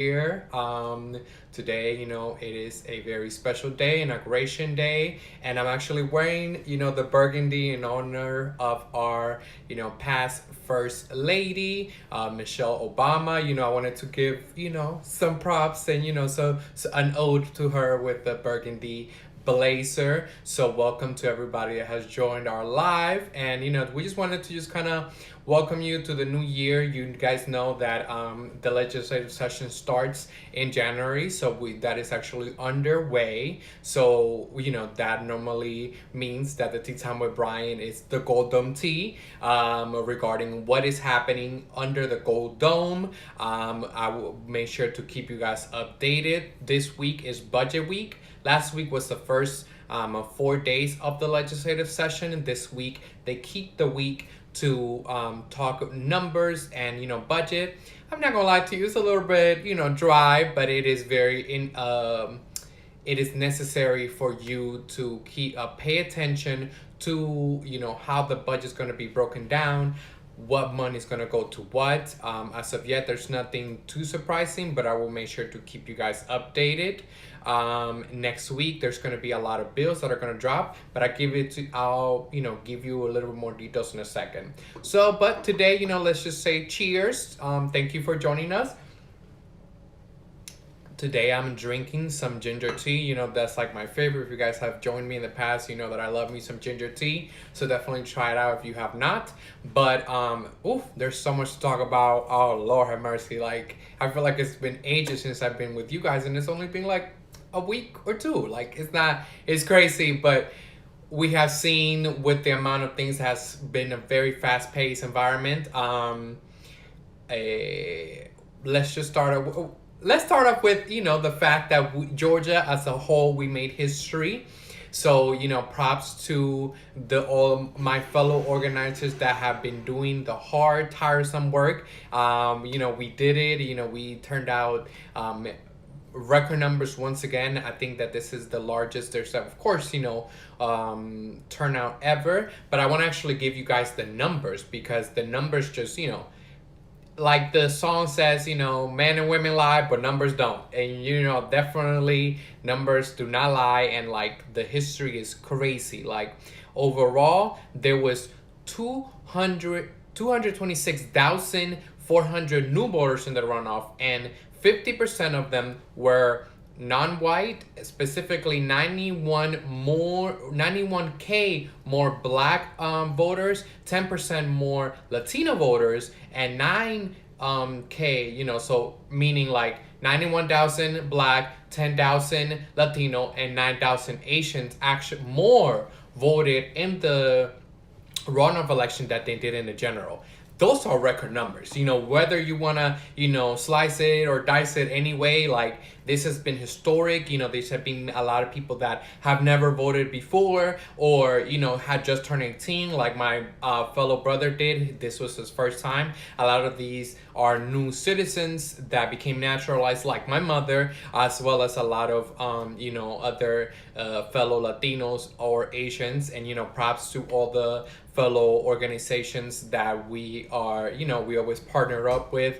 here. Today, it is a very special day, inauguration day, and I'm actually wearing, the burgundy in honor of our, past first lady, Michelle Obama. I wanted to give, some props and, so an ode to her with the burgundy blazer. So welcome to everybody that has joined our live, and we just wanted to just kind of welcome you to the new year. You guys know that the legislative session starts in January, so that is actually underway. So that normally means that the tea time with Brian is the Gold Dome tea, regarding what is happening under the Gold Dome. I will make sure to keep you guys updated. This week is budget week. Last week was the first 4 days of the legislative session, and this week they keep the week to talk numbers and budget. I'm not gonna lie to you, it's a little bit dry, but it is very it is necessary for you to pay attention to how the budget's going to be broken down, what money is going to go to what. As of yet, there's nothing too surprising, but I will make sure to keep you guys updated. Next week, there's going to be a lot of bills that are going to drop, but I'll give you a little bit more details in a second. So, but today, let's just say cheers. Thank you for joining us. Today I'm drinking some ginger tea. That's like my favorite. If you guys have joined me in the past, you know that I love me some ginger tea. So definitely try it out if you have not. But there's so much to talk about. Oh Lord have mercy. Like I feel like it's been ages since I've been with you guys, and it's only been like a week or two. Like it's crazy, but we have seen with the amount of things has been a very fast paced environment. Let's just start. Let's start off with the fact that Georgia as a whole, we made history. So props to all my fellow organizers that have been doing the hard, tiresome work. We did it. We turned out record numbers once again. I think that this is the largest there's of course turnout ever, but I want to actually give you guys the numbers, because the numbers just like the song says, men and women lie, but numbers don't. And, definitely numbers do not lie. And, like, the history is crazy. Like, overall, there was 226,400 new voters in the runoff, and 50% of them were non-white, specifically 91k more black voters, 10% more Latino voters, and 9k, so meaning like 91,000 black, 10,000 Latino, and 9,000 Asians actually more voted in the runoff election that they did in the general. Those are record numbers. Whether you want to, slice it or dice it anyway, like this has been historic. There's have been a lot of people that have never voted before, or, had just turned 18, like my fellow brother did. This was his first time. A lot of these are new citizens that became naturalized, like my mother, as well as a lot of, other fellow Latinos or Asians. And, props to all the fellow organizations that we are, we always partner up with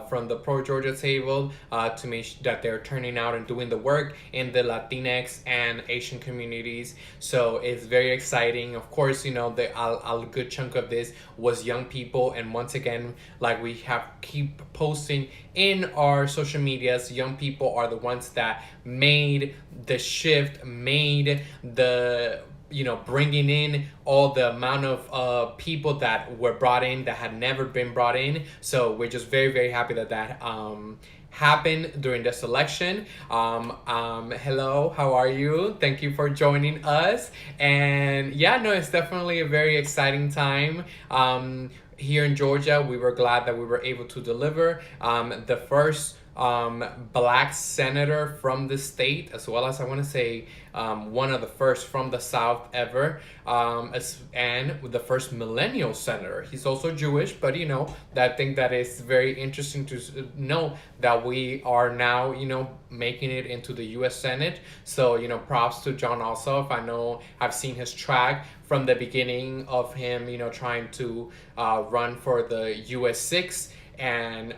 from the Pro Georgia table to make sure that they're turning out and doing the work in the Latinx and Asian communities. So it's very exciting. Of course, a good chunk of this was young people. And once again, like we have keep posting in our social medias, young people are the ones that made the shift, made the bringing in all the amount of people that were brought in that had never been brought in. So we're just very, very happy that happened during this election. Hello, how are you? Thank you for joining us. And it's definitely a very exciting time. Here in Georgia, we were glad that we were able to deliver the first black senator from the state, as well as I want to say one of the first from the South ever, and the first millennial senator. He's also Jewish, but that thing that is very interesting to know that we are now making it into the U.S. Senate. So props to Jon Ossoff. I know I've seen his track from the beginning of him trying to run for the U.S. 6, and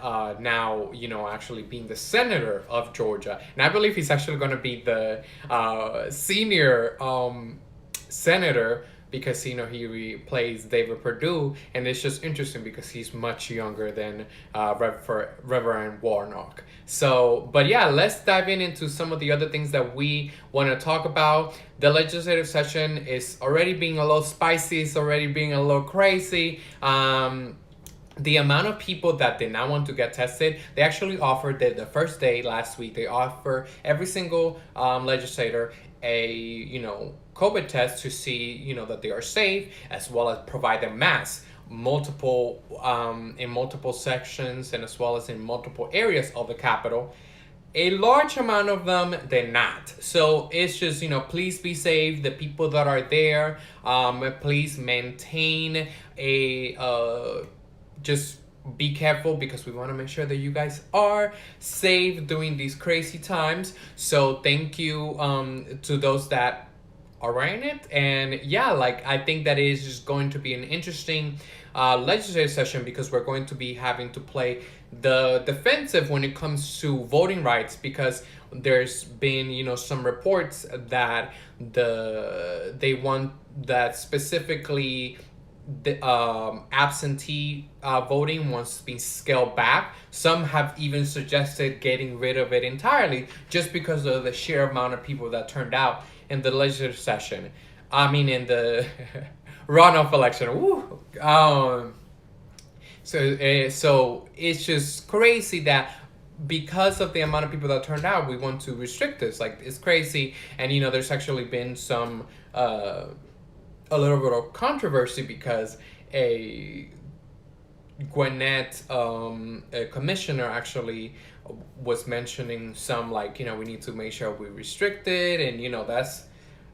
now, actually being the senator of Georgia. And I believe he's actually going to be the senior senator, because he replays David Perdue, and it's just interesting because he's much younger than Reverend Warnock. So, but yeah, let's dive into some of the other things that we want to talk about. The legislative session is already being a little spicy. It's already being a little crazy. The amount of people that did not want to get tested, they actually offered the first day last week, they offer every single legislator a COVID test to see that they are safe, as well as provide them masks multiple in multiple sections, and as well as in multiple areas of the Capitol. A large amount of them did not. So it's just, please be safe. The people that are there, please maintain just be careful, because we want to make sure that you guys are safe during these crazy times. So thank you to those that are wearing it. And yeah, I think that is just going to be an interesting legislative session, because we're going to be having to play the defensive when it comes to voting rights, because there's been some reports that they want that specifically the absentee voting wants to be scaled back. Some have even suggested getting rid of it entirely, just because of the sheer amount of people that turned out in the legislative session. I mean, in the runoff election. Woo. So it's just crazy that because of the amount of people that turned out, we want to restrict this. It's crazy. And there's actually been some a little bit of controversy, because a Gwinnett a commissioner actually was mentioning some, we need to make sure we restrict it, and that's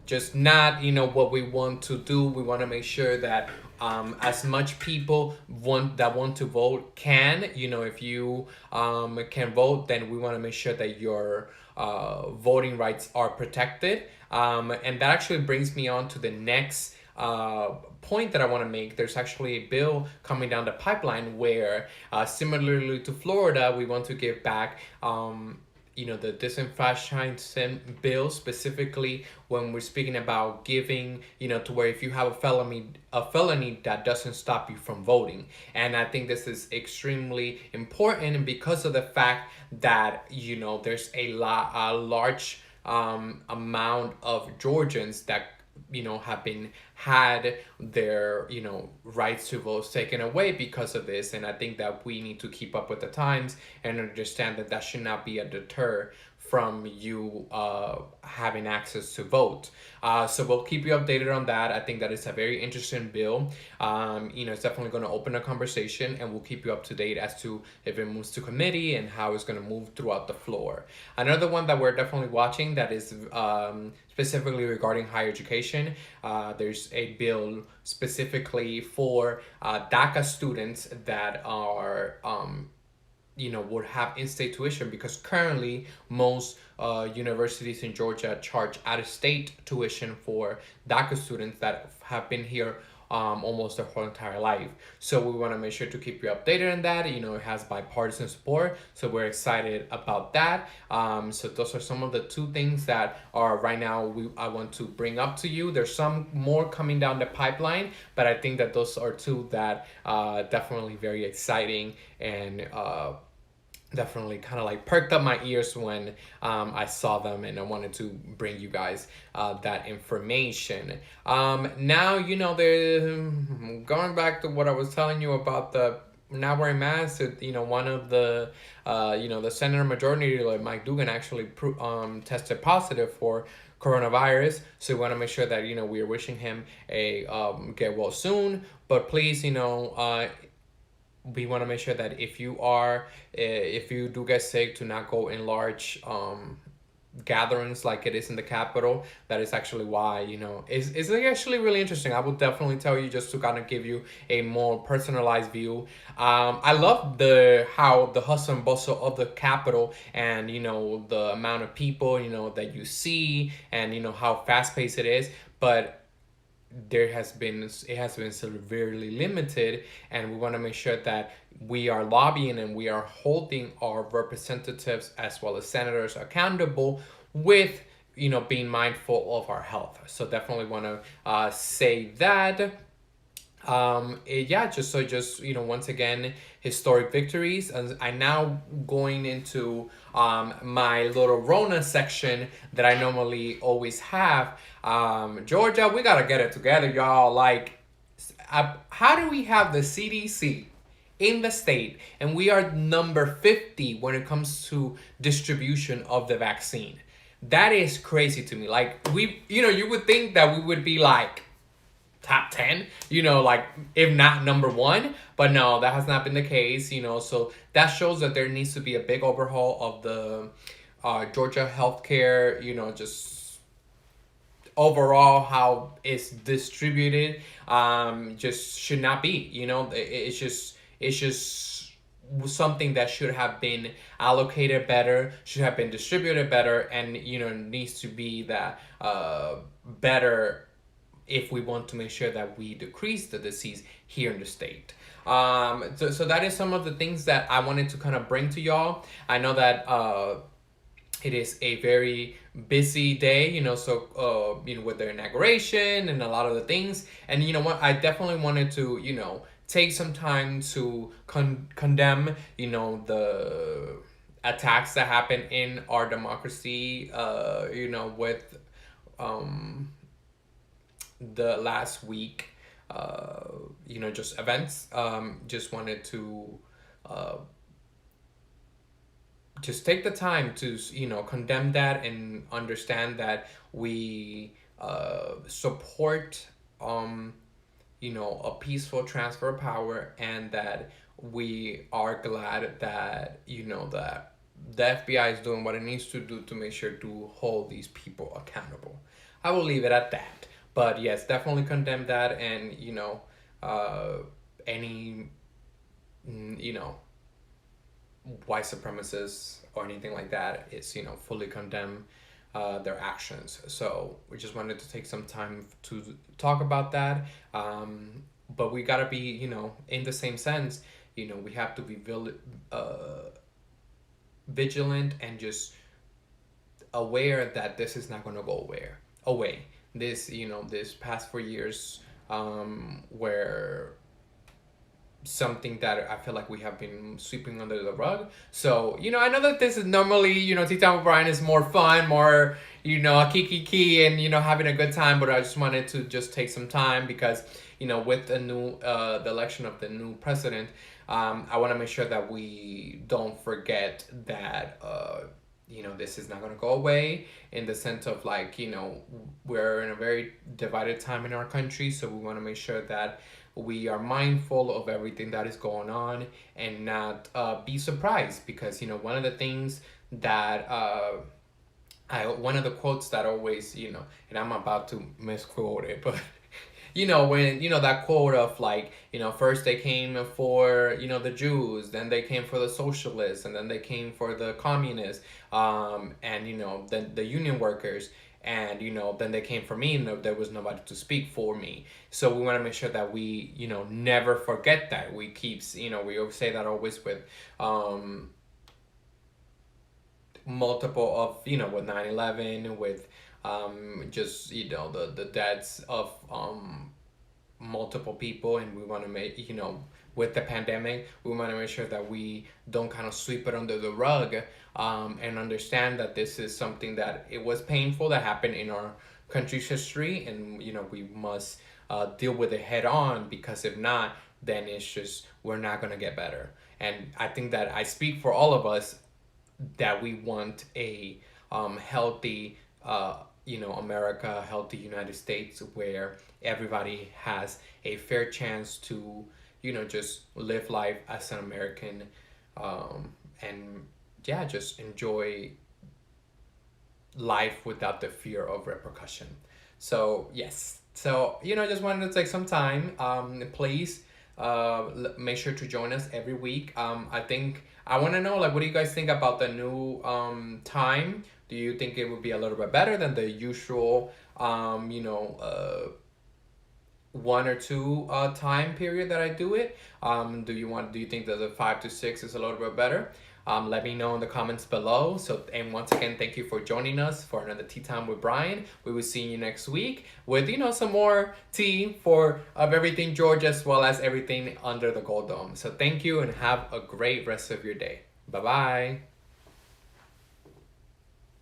just not what we want to do. We want to make sure that as much people want to vote can, if you can vote, then we want to make sure that your voting rights are protected. And that actually brings me on to the next point that I want to make. There's actually a bill coming down the pipeline where, similarly to Florida, we want to give back the disenfranchisement bill, specifically when we're speaking about giving, to where if you have a felony that doesn't stop you from voting. And I think this is extremely important because of the fact that, there's a large amount of Georgians that have had their rights to vote taken away because of this. And I think that we need to keep up with the times and understand that that should not be a deter from you having access to vote. So we'll keep you updated on that. I think that it's a very interesting bill. It's definitely going to open a conversation, and we'll keep you up to date as to if it moves to committee and how it's going to move throughout the floor. Another one that we're definitely watching that is specifically regarding higher education. There's a bill specifically for DACA students that are would have in-state tuition, because currently most universities in Georgia charge out-of-state tuition for DACA students that have been here almost their whole entire life. So we want to make sure to keep you updated on that. It has bipartisan support, so we're excited about that. So those are some of the two things that are right now I want to bring up to you. There's some more coming down the pipeline, but I think that those are two that definitely very exciting, and definitely kind of perked up my ears when I saw them, and I wanted to bring you guys that information. Now, going back to what I was telling you about the not wearing masks. One of the the Senator Majority Leader Mike Duggan actually tested positive for coronavirus. So we want to make sure that we are wishing him a get well soon. But please, we want to make sure that if you do get sick, to not go in large gatherings like it is in the Capitol. That is actually why, it's actually really interesting. I will definitely tell you, just to kind of give you a more personalized view. I love how the hustle and bustle of the Capitol, and the amount of people that you see, and how fast paced it is. But it has been severely limited, and we want to make sure that we are lobbying and we are holding our representatives as well as senators accountable with being mindful of our health. So definitely want to say that. Yeah, just once again, historic victories, and I now going into my little Rona section that I normally always have. Georgia, we gotta get it together, y'all. Like, how do we have the CDC in the state and we are number 50 when it comes to distribution of the vaccine? That is crazy to me. Like, you would think that we would be like top 10, like if not number one, but no, that has not been the case. So that shows that there needs to be a big overhaul of the Georgia healthcare, just overall how it's distributed. Just should not be, it's just something that should have been allocated better, should have been distributed better, and needs to be that better if we want to make sure that we decrease the disease here in the state. So that is some of the things that I wanted to kind of bring to y'all. I know that it is a very busy day, so with the inauguration and a lot of the things. And you know what, I definitely wanted to take some time to condemn the attacks that happen in our democracy, with the last week, just events. Just wanted to uh, just take the time to condemn that and understand that we support a peaceful transfer of power, and that we are glad that that the FBI is doing what it needs to do to make sure to hold these people accountable. I will leave it at that. But yes, definitely condemn that, and uh, any you know white supremacists or anything like that is fully condemn their actions. So we just wanted to take some time to talk about that. But we gotta be in the same sense. We have to be vigilant and just aware that this is not gonna go away. This past 4 years, where something that I feel like we have been sweeping under the rug. So, I know that this is normally, Tea Time with Brian is more fun, more, a kiki and, having a good time. But I just wanted to just take some time because, with the election of the new president, I want to make sure that we don't forget that, this is not going to go away, in the sense of like, we're in a very divided time in our country. So we want to make sure that we are mindful of everything that is going on, and not be surprised, because one of the things that one of the quotes that always, and I'm about to misquote it, but when that quote of like, first they came for the Jews, then they came for the socialists, and then they came for the communists, and then the union workers, and then they came for me, and there was nobody to speak for me. So we want to make sure that we never forget that. We keeps we always say that always with multiple of with 9/11, with just the deaths of multiple people, and we want to make with the pandemic, we want to make sure that we don't kind of sweep it under the rug, and understand that this is something that it was painful that happened in our country's history, and we must deal with it head on, because if not, then it's just we're not going to get better. And I think that I speak for all of us that we want a healthy America, healthy United States, where everybody has a fair chance to just live life as an American, and yeah, just enjoy life without the fear of repercussion. So yes, so just wanted to take some time. Please make sure to join us every week. I think I want to know, like, what do you guys think about the new time? Do you think it would be a little bit better than the usual one or two time period that I do it. Do you think that the 5 to 6 is a little bit better? Let me know in the comments below. So, and once again, thank you for joining us for another Tea Time with Brian. We will see you next week with, some more tea for of everything George, as well as everything under the Gold Dome. So thank you and have a great rest of your day. Bye bye.